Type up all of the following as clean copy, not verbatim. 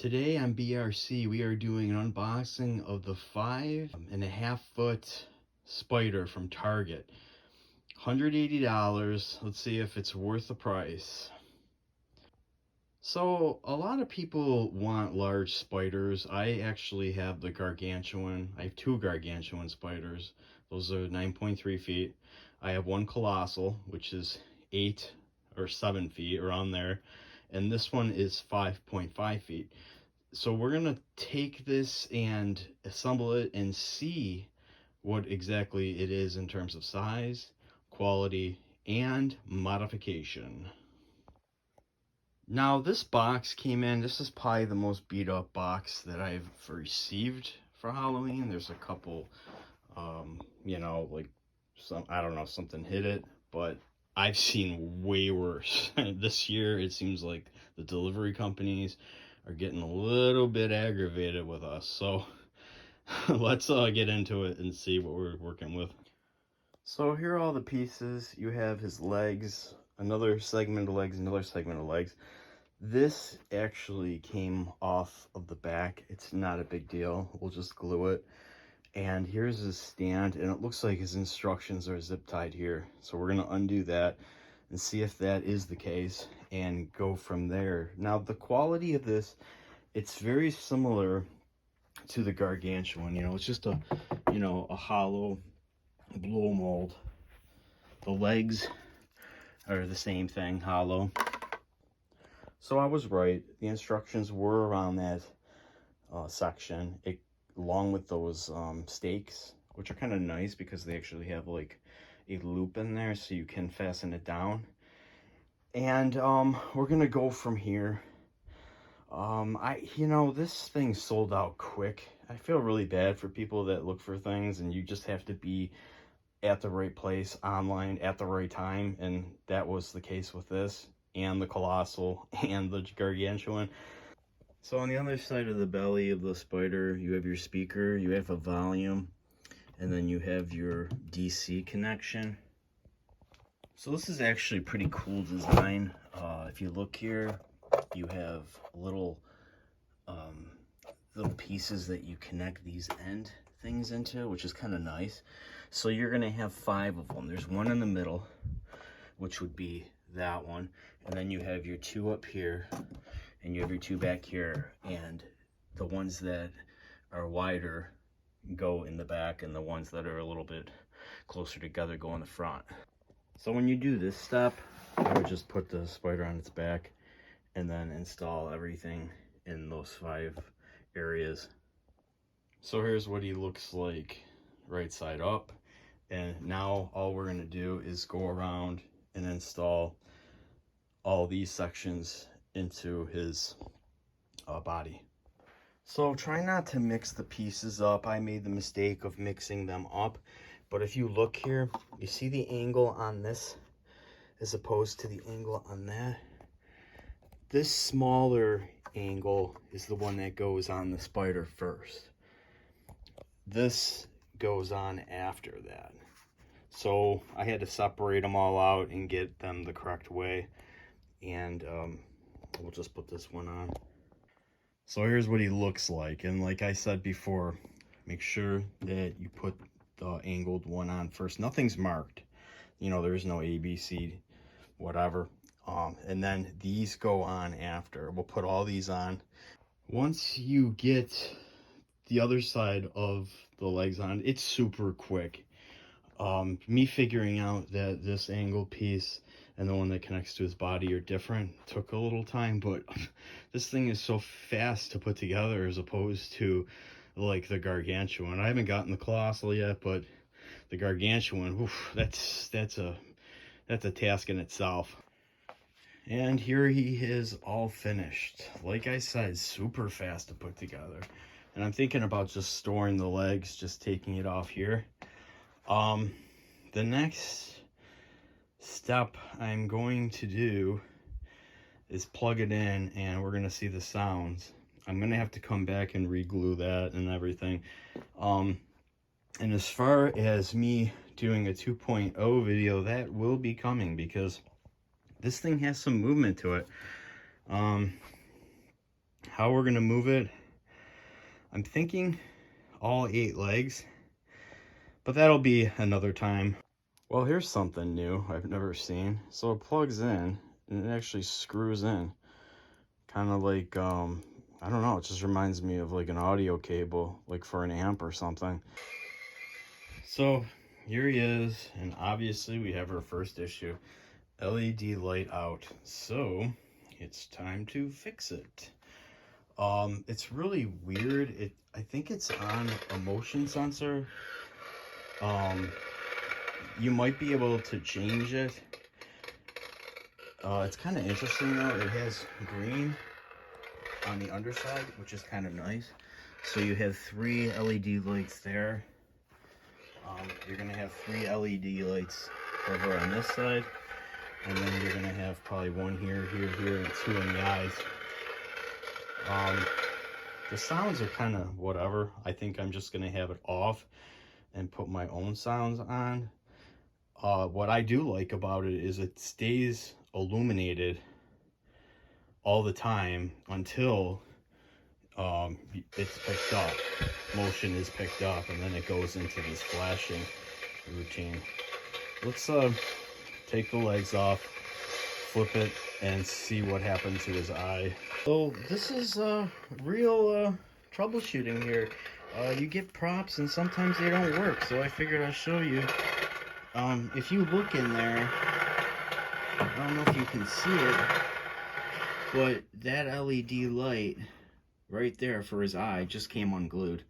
Today on BRC, we are doing an unboxing of the 5.5 foot spider from Target. $180. Let's see if it's worth the price. So, a lot of people want large spiders. I actually have the gargantuan. I have two gargantuan spiders. Those are 9.3 feet. I have one colossal, which is 8 or 7 feet, around there. And this one is 5.5 feet. So we're gonna take this and assemble it and see what exactly it is in terms of size, quality, and modification. Now this box came in, this is probably the most beat up box that I've received for Halloween. There's a couple, like I don't know, something hit it, but I've seen way worse. This year it seems like the delivery companies are getting a little bit aggravated with us. So let's get into it and see what we're working with. So here are all the pieces. You have his legs, another segment of legs, another segment of legs. This actually came off of the back. It's not a big deal. We'll just glue it. And here's his stand, and it looks like his instructions are zip tied here. So we're gonna undo that and see if that is the case and go from there. Now the quality of this, it's very similar to the gargantuan. It's just a hollow blow mold. The legs are the same thing, hollow. So I was right. The instructions were around that section, along with those stakes, which are kind of nice because they actually have like a loop in there so you can fasten it down. And we're gonna go from here. This thing sold out quick. I feel really bad for people that look for things and you just have to be at the right place online at the right time, and that was the case with this and the colossal and the gargantuan. So on the other side of the belly of the spider, you have your speaker, you have a volume, and then you have your DC connection. So this is actually a pretty cool design. If you look here, you have little pieces that you connect these end things into, which is kind of nice. So you're gonna have 5 of them. There's one in the middle, which would be that one, and then you have your 2 up here, and you have your 2 back here, and the ones that are wider go in the back, and the ones that are a little bit closer together go in the front. So when you do this step, I would just put the spider on its back and then install everything in those 5 areas. So here's what he looks like right side up. And now all we're gonna do is go around and install all these sections into his body. So try not to mix the pieces up. I made the mistake of mixing them up. But if you look here, you see the angle on this as opposed to the angle on that. This smaller angle is the one that goes on the spider first. This goes on after that. So I had to separate them all out and get them the correct way. And we'll just put this one on. So here's what he looks like. And like I said before, make sure that you put the angled one on first. Nothing's marked. There's no A, B, C, whatever. And then these go on after. We'll put all these on. Once you get the other side of the legs on, it's super quick. Me figuring out that this angle piece and the one that connects to his body are different took a little time, but this thing is so fast to put together as opposed to like the gargantuan. I haven't gotten the colossal yet, but the gargantuan, oof, that's a task in itself. And here he is, all finished. Like I said, super fast to put together. And I'm thinking about just storing the legs, just taking it off here. The next step I'm going to do is plug it in, and we're gonna see the sounds. I'm gonna have to come back and re-glue that and everything. And as far as me doing a 2.0 video, that will be coming because this thing has some movement to it. how we're gonna move it, I'm thinking all 8 legs, but that'll be another time. Well, here's something new I've never seen. So it plugs in and it actually screws in. Kind of like, I don't know, it just reminds me of like an audio cable, like for an amp or something. So here he is, and obviously we have our first issue. LED light out. So it's time to fix it. It's really weird. I think it's on a motion sensor. You might be able to change it. It's kind of interesting though. It has green on the underside, which is kind of nice. So you have 3 LED lights there. You're gonna have 3 LED lights over on this side, and then you're gonna have probably 1 here, here, and 2 in the eyes. The sounds are kind of whatever. I think I'm just gonna have it off and put my own sounds on. What I do like about it is it stays illuminated all the time until it's picked up. Motion is picked up, and then it goes into this flashing routine. Let's take the legs off, flip it, and see what happened to his eye. So this is real troubleshooting here. You get props and sometimes they don't work, so I figured I'll show you. If you look in there, I don't know if you can see it, but that LED light right there for his eye just came unglued.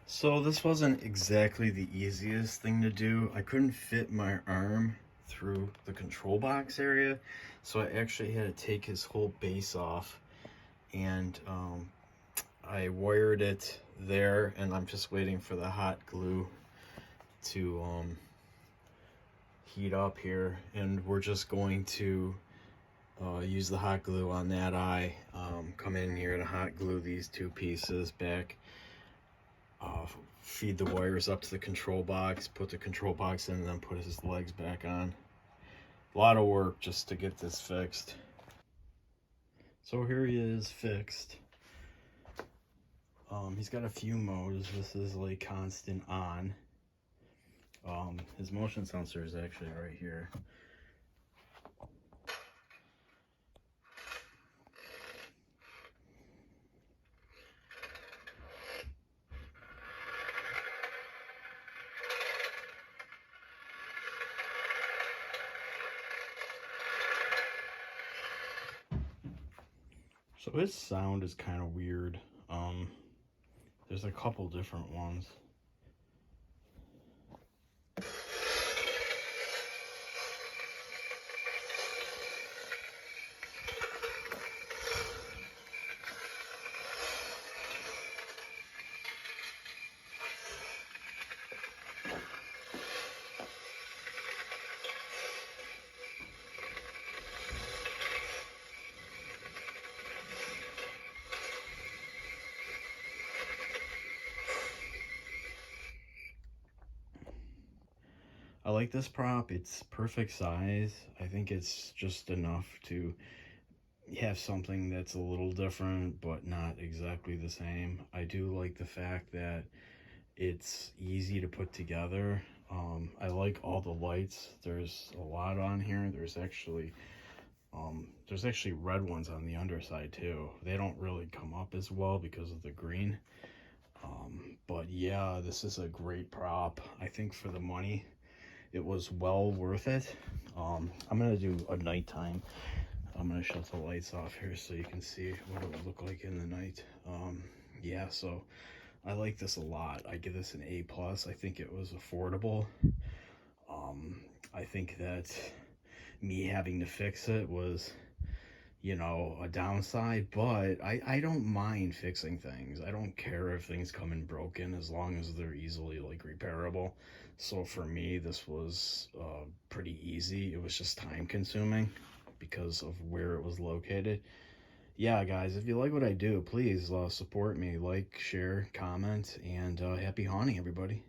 So this wasn't exactly the easiest thing to do. I couldn't fit my arm through the control box area, so I actually had to take his whole base off, and I wired it there, and I'm just waiting for the hot glue to heat up here, and we're just going to use the hot glue on that eye. Come in here to hot glue these 2 pieces back, feed the wires up to the control box, put the control box in, and then put his legs back on. A lot of work just to get this fixed. So here he is fixed. He's got a few modes. This is like constant on. His motion sensor is actually right here. So his sound is kind of weird. There's a couple different ones. I like this prop. It's perfect size. I think it's just enough to have something that's a little different, but not exactly the same. I do like the fact that it's easy to put together. I like all the lights. There's a lot on here. There's actually red ones on the underside too. They don't really come up as well because of the green. But yeah, this is a great prop. I think for the money, it was well worth it. I'm gonna do a nighttime. I'm gonna shut the lights off here so you can see what it would look like in the night. Yeah, so I like this a lot. I give this an A+. I think it was affordable. I think that me having to fix it was, you know, a downside, but I don't mind fixing things. I don't care if things come in broken as long as they're easily like repairable. So for me, this was pretty easy. It was just time consuming because of where it was located. Yeah, guys, if you like what I do, please support me. Like, share, comment, and happy haunting, everybody.